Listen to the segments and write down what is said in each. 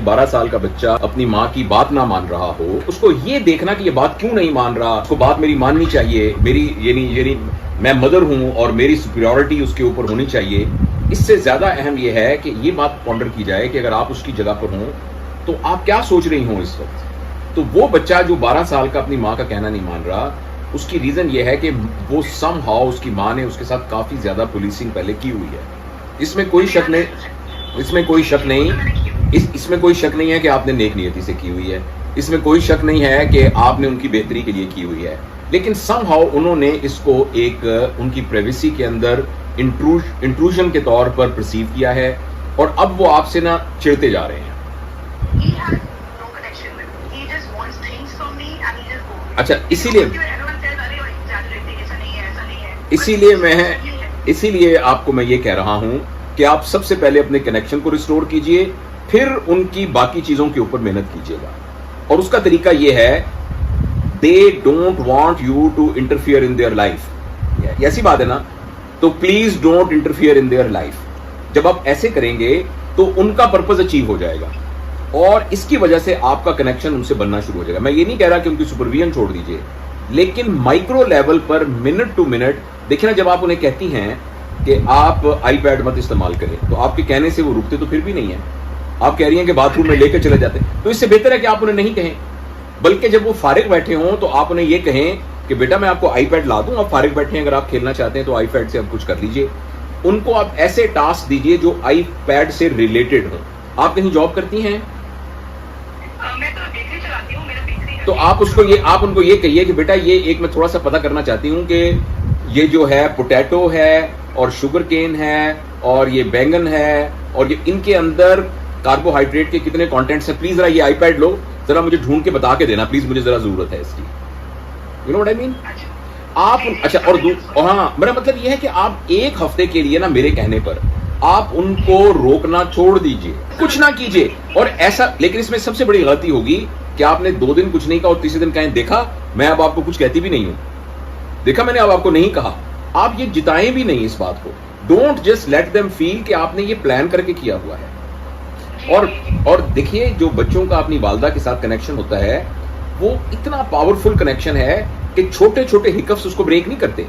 12 साल का बच्चा अपनी माँ की बात ना मान रहा हो, उसको ये देखना कि ये बात क्यों नहीं मान रहा, उसको बात मेरी माननी चाहिए, मेरी यानी मैं मदर हूं और मेरी सुपीरियॉरिटी उसके ऊपर होनी चाहिए। इससे ज्यादा अहम यह है कि ये बात पॉन्डर की जाए कि अगर आप उसकी जगह पर हों तो आप क्या सोच रही हो इस वक्त। तो वो बच्चा जो 12 साल का अपनी माँ का कहना नहीं मान रहा, उसकी रीजन ये है कि वो समहाउ उसकी माँ ने उसके साथ काफी ज्यादा पुलिसिंग पहले की हुई है। इसमें कोई शक नहीं, इसमें कोई शक नहीं है कि आपने नेक नियति से की हुई है, इसमें कोई शक नहीं है कि आपने उनकी बेहतरी के लिए की हुई है, लेकिन समहाउ उन्होंने इसको एक उनकी प्राइवेसी के अंदर इंट्रूजन के तौर पर परसीव किया है और अब वो आपसे ना चिढ़ते जा रहे हैं। अच्छा, इसीलिए आपको मैं ये कह रहा हूं कि आप सबसे पहले अपने कनेक्शन को रिस्टोर कीजिए, फिर उनकी बाकी चीजों के ऊपर मेहनत कीजिएगा। और उसका तरीका ये है, they don't want you to interfere in their life. ऐसी बात है ना, तो please don't interfere in their life. जब आप ऐसे करेंगे तो उनका पर्पज अचीव हो जाएगा और इसकी वजह से आपका कनेक्शन उनसे बनना शुरू हो जाएगा। मैं ये नहीं कह रहा कि उनकी सुपरविजन छोड़ दीजिए, लेकिन माइक्रो लेवल पर मिनट टू मिनट देखिए ना, जब आप उन्हें कहती हैं कि आप आईपैड मत इस्तेमाल करें, तो आपके कहने से वो रुकते तो फिर भी नहीं है। आप कह रही हैं कि बाथरूम में लेकर चले जाते, तो इससे बेहतर है कि आप उन्हें नहीं कहें, बल्कि जब वो फारिग बैठे हों तो आप उन्हें ये कहें कि बेटा मैं आपको आईपैड ला दूं, आप फारिग बैठे हैं, अगर आप खेलना चाहते हैं तो आईपैड से आप कुछ कर लीजिए। उनको आप ऐसे टास्क दीजिए जो आईपैड से रिलेटेड हो। आप कहीं जॉब करती हैं? मैं तो बेकरी चलाती हूं, मेरा बेकरी। तो आप उनको ये कहिए कि बेटा ये एक मैं थोड़ा सा पता करना चाहती हूँ कि ये जो है पोटैटो है और शुगर केन है और ये बैंगन है और ये इनके अंदर कार्बोहाइड्रेट के कितने कंटेंट्स हैं, प्लीज जरा ये आईपैड लो, जरा मुझे ढूंढ के बता के देना प्लीज, मुझे जरा जरूरत है इसकी। You know what I mean? आप अच्छा, और हाँ, मेरा मतलब ये है कि आप एक हफ्ते के लिए ना मेरे कहने पर आप उनको रोकना छोड़ दीजिए, कुछ ना कीजिए। और ऐसा, लेकिन इसमें सबसे बड़ी गलती होगी कि आपने 2 दिन कुछ नहीं कहा और तीसरे दिन कहें देखा मैं अब आपको कुछ कहती भी नहीं हूं, देखा मैंने अब आपको नहीं कहा। आप ये जिताएं भी नहीं इस बात को। Don't just let them feel कि आपने ये प्लान करके किया हुआ है। और देखिए, जो बच्चों का अपनी वालदा के साथ कनेक्शन होता है वो इतना पावरफुल कनेक्शन है कि छोटे छोटे हिकअप्स उसको ब्रेक नहीं करते।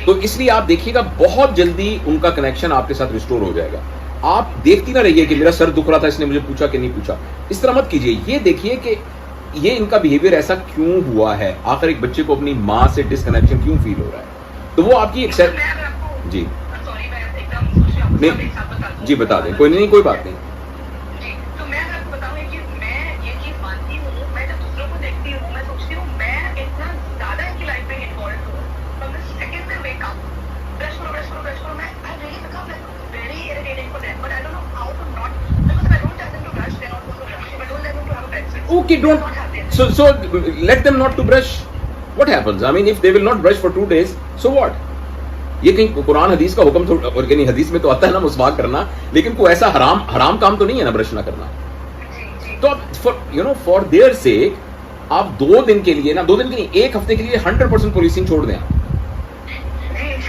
तो इसलिए आप देखिएगा बहुत जल्दी उनका कनेक्शन आपके साथ रिस्टोर हो जाएगा। आप देखती ना रहिए कि मेरा सर दुख रहा था इसने मुझे पूछा कि नहीं पूछा, इस तरह मत कीजिए। ये देखिए कि ये इनका बिहेवियर ऐसा क्यों हुआ है, आखिर एक बच्चे को अपनी माँ से डिसकनेक्शन क्यों फील हो रहा है। तो वो आपकी एक्सेप्ट जी नहीं जी बता दें, कोई नहीं, कोई बात नहीं। तो मैं आपको बताऊं कि मैं ये चीज मानती हूँ, मैं जब दूसरों को देखती हूँ मैं सोचती हूँ मैं इतना ज्यादा इनकी लाइफ में इन्वॉल्व हूँ, फ्रॉम द सेकंड में वेक अप, ब्रश करो मैं I really become very irritating for them, but I don't know how to not, because I don't tell them to brush, they not to brush, I don't tell them to have a breakfast. Okay, don't so let them not to brush. What happens? I mean, if they will not brush for 2 days, so what? ये कहीं कुरान हदीस का हुक्म तो, और यानी हदीस में तो आता है ना मुस्वाक करना, लेकिन कोई ऐसा हराम काम तो नहीं है ना ब्रश ना करना। तो फॉर देयर सेक आप 2 दिन के लिए ना, 2 दिन के लिए 1 हफ्ते के लिए 100% पुलिसिंग छोड़ दें आप।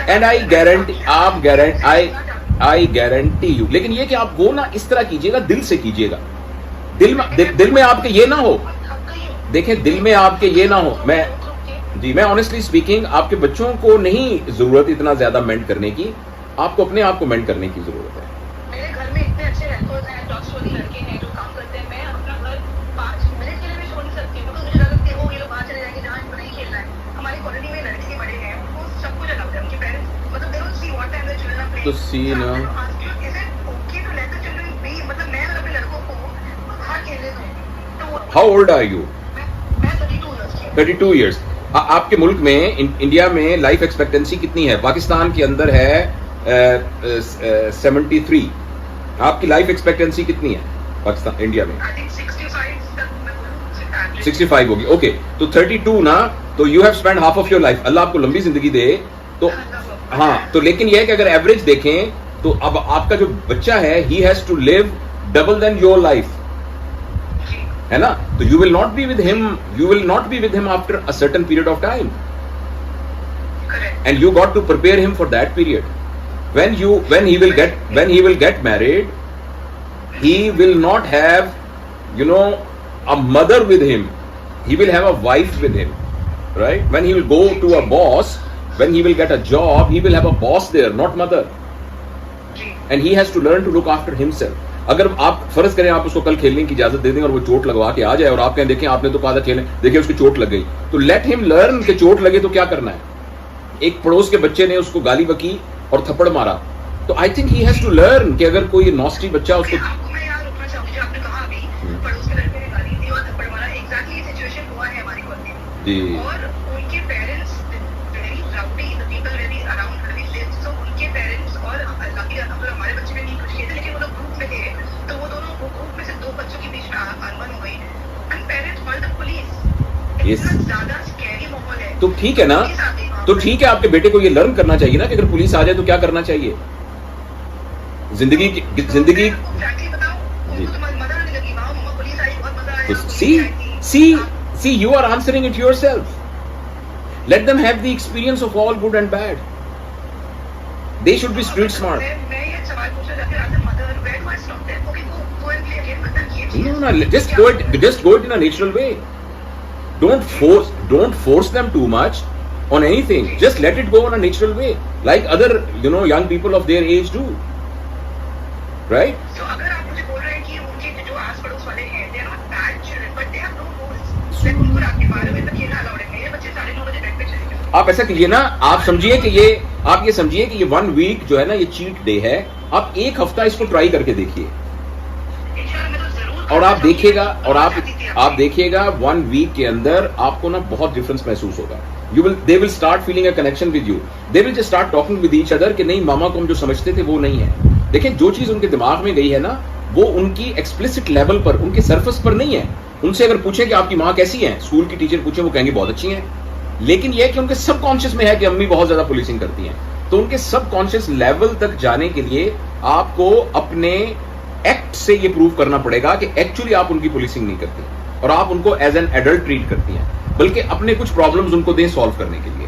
एंड आई गारंटी यू, लेकिन ये कि आप वो ना इस तरह कीजिएगा, दिल से कीजिएगा। दिल में आपके ये ना हो, देखें दिल में आपके ये ना हो। मैं ऑनेस्टली स्पीकिंग आपके बच्चों को नहीं जरूरत इतना ज्यादा मेंट करने की, आपको अपने आप को मेंट करने की जरूरत है। मेरे घर में इतने अच्छे रेस्टोरेंट हैं, ट्रस्टवर्दी लड़के हैं जो काम करते हैं, मैं अपना घर 5 मिनट के लिए भी छोड़ नहीं सकती क्योंकि मुझे लगता है वो ये लोग बाहर चले जाएंगे जहाँ इनको नहीं खेलना है। हमारी कॉलोनी में लड़के बड़े हैं, उनको सब कुछ अलग है, उनके पेरेंट्स मतलब they don't see what time the children play. तो सी ना is it okay to let the children be, मतलब मैं अपने लड़कों को बाहर खेलने दूं। How old are you? मैं 32 इयर्स की। 32 इयर्स। आपके मुल्क में इंडिया में लाइफ एक्सपेक्टेंसी कितनी है? पाकिस्तान के अंदर है 73। आपकी लाइफ एक्सपेक्टेंसी कितनी है पाकिस्तान, इंडिया में? 65 होगी। ओके, तो 32 ना, तो you have spend half of your life. Allah आपको लंबी जिंदगी दे। तो हाँ, तो लेकिन यह है कि अगर एवरेज देखें तो अब आपका जो बच्चा है he has to live double than your life, है ना? तो you will not be with him after a certain period of time, and you got to prepare him for that period. When he will get married, he will not have, you know, a mother with him. He will have a wife with him, right? When he will go to a boss, when he will get a job, he will have a boss there, not mother. And he has to learn to look after himself. अगर आप फर्ज करें आप उसको कल खेलने की इजाजत दे दें और वो चोट लगवा के आ जाए और आप कहें देखें आपने तो कहा था खेलें, देखिए उसकी चोट लग गई, तो लेट हिम लर्न कि चोट लगे तो क्या करना है. एक पड़ोस के बच्चे ने उसको गाली बकी और थप्पड़ मारा, तो I think he has to learn कि अगर कोई नॉस्टी बच्चा उसको आपको मैं यहाँ रोकना चाहूंगी, जो आपने कहा अभी पड़ोस के लड़के ने गाली दी और थप्पड़ मारा, एग्जैक्टली ये सिचुएशन हुआ है हमारी कॉलोनी में. जी. और उनके parents very rowdy, the people very around very live, so उनके पेरेंट्स और लकी हमारे बच्चे में नहीं कुछ किए थे, लेकिन वो लोग ग्रुप में थे, तो वो दोनों ग्रुप में से दो बच्चों के बीच में अनबन हो गई and parents called the police. Yes. इतना ज्यादा स्कैरी माहौल है. तो ठीक है ना, पुलिस आती है वहाँ तो पे. ठीक है आपके बेटे को ये लर्न करना चाहिए ना कि अगर पुलिस आ जाए तो क्या करना चाहिए. जिंदगी एग्जैक्टली बताओ, उनको तो मजा आने लगी, वाह मम्मा पुलिस आई, बहुत मजा आया. see you are answering it yourself. Let them have the experience of all good and bad. They should be street smart. मैं ये सवाल पूछना चाहती हूँ, as a mother, where do I stop them? Okay, go and play again, but then ये चीज़- No, just go it in a natural way. Don't force them too much on anything. Just let it go in a natural way, like other, you know, young people of their age do, right? So अगर आप मुझे बोल रहे हैं कि उनके जो आस पड़ोस वाले हैं, they are not bad children, but they have no rules. Like उनको रात के 12 बजे तक खेलना allowed है. मेरे बच्चे 9:30 बजे बेड पे चले गए. आप ऐसा कीजिए ना, आप ये समझिए कि ये 1 वीक जो है ना, ये चीट डे है. आप एक हफ्ता इसको ट्राई करके देखिए इंशाल्लाह मैं तो जरूर और आप देखिएगा, और चाहती थी आप देखिएगा 1 वीक के अंदर आपको ना बहुत डिफरेंस महसूस होगा. They will start feeling a connection with you. They will just start talking with each other कि नहीं, मामा को हम जो समझते थे वो नहीं है. देखिए जो चीज उनके दिमाग में गई है ना, वो उनकी एक्सप्लिसिट लेवल पर, उनके सरफेस पर नहीं है. उनसे अगर पूछें कि आपकी माँ कैसी है, स्कूल की टीचर पूछे, वो कहेंगे बहुत अच्छी है. लेकिन यह है कि उनके सबकॉन्शियस में है कि अम्मी बहुत ज्यादा पुलिसिंग करती हैं. तो उनके सबकॉन्शियस लेवल तक जाने के लिए आपको अपने एक्ट से ये प्रूव करना पड़ेगा कि एक्चुअली आप उनकी पुलिसिंग नहीं करती और आप उनको एज एन एडल्ट ट्रीट करती हैं, बल्कि अपने कुछ प्रॉब्लम्स उनको दें सॉल्व करने के लिए.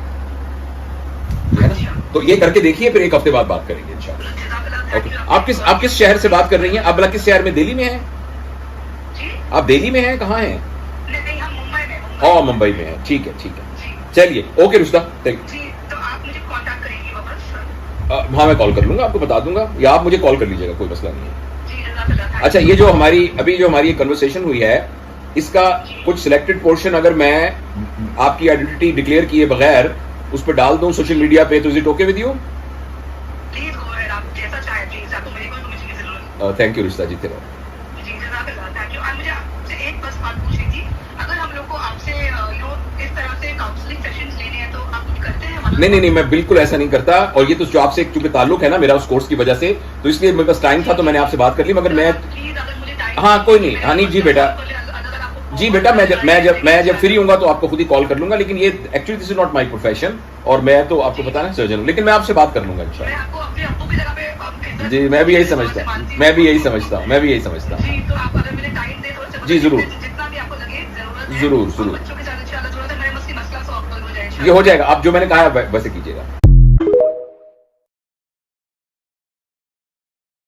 है ना? तो ये करके देखिए, फिर एक हफ्ते बाद बात करेंगे इंशाल्लाह. ओके. आप किस शहर से बात कर रही हैं? आप भला किस शहर में? दिल्ली में है? जी? आप दिल्ली में हैं? कहाँ हैं? नहीं, हम मुंबई में. ओ, मुंबई में है. ठीक है. जी. चलिए, ओके रुश्ता, थैंक जी, तो आप मुझे कांटेक्ट करेंगी वापस? हाँ, मैं कॉल कर लूंगा, आपको बता दूंगा, या आप मुझे कॉल कर लीजिएगा, कोई मसला नहीं है. जी, जज़ाकल्लाह. अच्छा, ये जो हमारी कन्वर्सेशन हुई है, इसका कुछ सिलेक्टेड पोर्शन अगर मैं आपकी आइडेंटिटी डिक्लेयर किए बगैर उस पर डाल दूं सोशल मीडिया पे, तो is it okay with you? Please go ahead, आप जैसा चाहे प्लीज. आपको मेरी कोई परमिशन की जरूरत नहीं. थैंक यू रिश्ता, जीते रहो. जी, जज़ाकल्लाह. Thank you. मुझे आपसे एक बस बात पूछनी थी, अगर हम लोग को आपसे इस तरह से काउंसलिंग सेशंस लेने हैं तो आप कुछ करते हैं? नहीं, मैं बिल्कुल ऐसा नहीं करता. और ये तो जो आपसे चूंकि ताल्लुक है ना मेरा उस कोर्स की वजह से, तो इसलिए मेरे पास टाइम था तो मैंने आपसे बात कर ली. मगर मैं, प्लीज अगर मुझे टाइम, हाँ कोई नहीं, हाँ नहीं जी बेटा, जी बेटा, मैं जब फ्री होऊंगा तो आपको खुद ही कॉल कर लूंगा. लेकिन ये actually this is not my profession, और मैं तो आपको पता ना सर्जन हूं, लेकिन मैं आपसे बात कर लूंगा मैं इंशाल्लाह. आपको अपने अब्बू की जगह पे जी, मैं भी यही समझता हूँ. जी, तो आप अगर मुझे टाइम दे थोड़ा सा, जी, जरूर. जितना भी आपको लगे जरूरत है, जरूर. बच्चों के साथ इंशाल्लाह जरूरत है, मेरा मसला सॉल्व हो जाए. ये हो जाएगा. आप जो मैंने कहा है वैसे कीजिएगा.